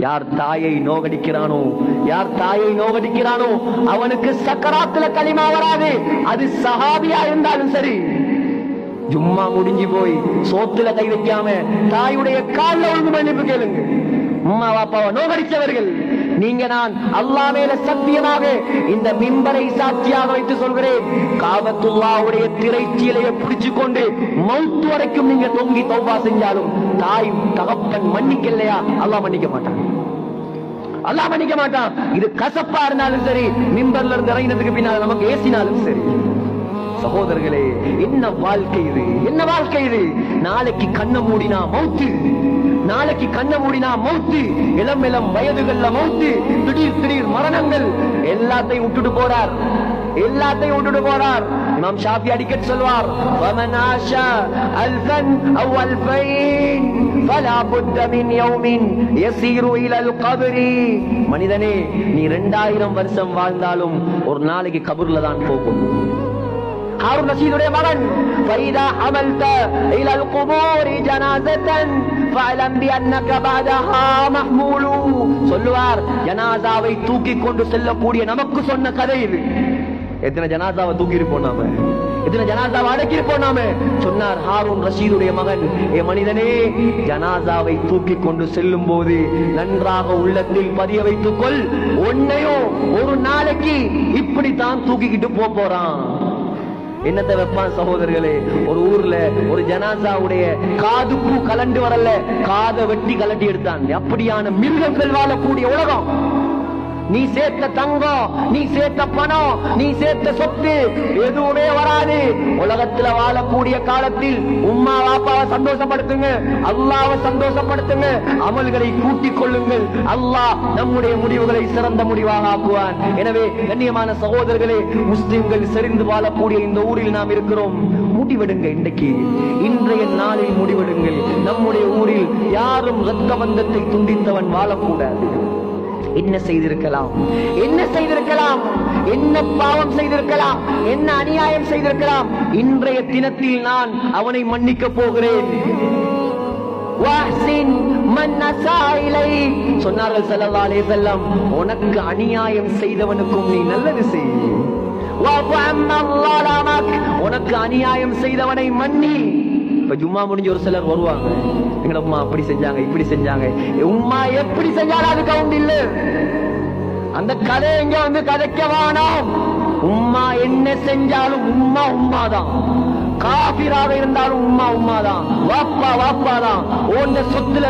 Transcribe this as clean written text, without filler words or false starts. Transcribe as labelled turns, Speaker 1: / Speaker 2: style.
Speaker 1: யார் தாயை நோகடிக்கிறானோ அவனுக்கு சக்கராத்துல களிமா வராது. அது சஹாபியா இருந்தாலும் சரி. ஜும்மா முடிஞ்சு போய் சோத்துல கை வைக்காம தாயுடைய கால்ல ஒழுங்கு மன்னிப்பு கேளுங்க. அம்மா பாப்பாவை நோகடித்தவர்கள் நீங்க, நான் அல்லாஹ் மேல சத்தியமாக இந்த மிம்பரை சாட்சியாக வைத்து சொல்கிறேன், காபத்துல்லாஹ்வுடைய திரைச்சீலையை பிடிச்சு கொண்டு மௌத் வரைக்கும் நீங்க தொங்கி தௌபா செஞ்சாலும் தாய் தகப்பன் மன்னிக்கலையா, அல்லாஹ் மன்னிக்க மாட்டான். இது கசப்பா இருந்தாலும் சரி, மிம்பர்ல இருந்து இறங்கினதுக்கு பின்னால் நமக்கு ஏசினாலும் சரி. சகோதரர்களே, என்ன வாழ்க்கை இது? நாளைக்கு கண்ண மூடினா மௌத்து, இளம் வயதுகள்ல மௌத்து, திடீர் மரணங்கள். எல்லாத்தையும் விட்டுட்டு போறார். இமாம் ஷாஃபி அடிக்கடி சொல்வார், வமன் ஆஷா அல்ஃபன் அவ் அல்ஃபைன் ஃபலா புத்த மின் யௌமின் யஸீரு இலல் கப்ரி. மனிதனே, நீ 2000 வருஷம் வாழ்ந்தாலும் ஒரு நாளைக்கு கபர்ல தான் போகும். ஹாரூன் ரஷீதுடைய மகன், ஃபைதா அமல்த இலல் குபூரி ஜனாஸத்தன் ஃபஅலம் பிஅன்னக பஅதஹா மஹ்மூலு. சொல்லுவார், ஜனாஸாவை தூக்கி கொண்டு செல்லக்கூடிய நமக்கு சொன்ன கதை இது. எத்தனை ஜனாஸாவை தூக்கியிருப்போம் நாம, எத்தனை ஜனாஸாவை அடக்கியிருப்போம் நாம. சொன்னார் ஹாரூன் ரஷீதுடைய மகன், ஏ மனிதனே, ஜனாஸாவை தூக்கி கொண்டு செல்லும் போது நன்றாக உள்ளத்தில் பதிய வைத்துக் கொள், உன்னையும் ஒரு நாளைக்கு இப்படித்தான் தூக்கிக்கிட்டு போறான். என்னத்தை வைப்பான் சகோதரர்களே? ஒரு ஊர்ல ஒரு ஜனாசாவுடைய காதுப்பு கலண்டு வரல, காதை வெட்டி கலட்டி எடுத்தான். அப்படியான மிருகங்கள் வாழக்கூடிய உலகம். நீ சேர்த்த தங்கம், நீ சேர்த்த பணம், நீ சேர்த்த சொத்து எதுவுமே வராது. உலகத்துல வாழக்கூடிய காலத்தில் உம்மா வாப்பாவை சந்தோஷப்படுத்துங்க, அல்லாஹ்வை சந்தோஷப்படுத்துங்க, அமல்களை கூட்டிக் கொள்ளுங்கள். அல்லாஹ் நம்முடைய முடிவுகளை சிறந்த முடிவாக ஆக்குவான். எனவே கண்ணியமான சகோதரர்களே, முஸ்லிம்கள் செறிந்து வாழக்கூடிய இந்த ஊரில் நாம் இருக்கிறோம். முடிவெடுங்க, இன்றைய நாளில் முடிவெடுங்கள். நம்முடைய ஊரில் யாரும் இரத்த பந்தத்தை துண்டித்தவன் வாழக்கூடாது. என்ன செய்திருக்கலாம், என்ன பாவம் செய்திருக்கலாம், என்ன அநியாயம் செய்திருக்கலாம். இன்றைய தினத்தில் நான் அவனை மன்னிக்க போகிறேன். சொன்னார்கள் ஸல்லல்லாஹு அலைஹி வஸல்லம், உனக்கு அநியாயம் செய்தவனுக்கும் நீ நல்லது செய். உனக்கு அநியாயம் செய்தவனை மன்னி. இப்ப ஜும்மா முடிஞ்ச ஒரு சிலர் வருவாங்க, எங்க உம்மா அப்படி செஞ்சாங்க, இப்படி செஞ்சாங்க. உம்மா எப்படி செஞ்சாலும் அது கவுண்ட் இல்ல. அந்த கதை எங்க வந்து கதைக்க வேணாம். உம்மா என்ன செஞ்சாலும் உம்மாதான். காபிராக இருந்தாலும் உம்மாதான். வாப்பா தான். ஓண்ட சொத்துல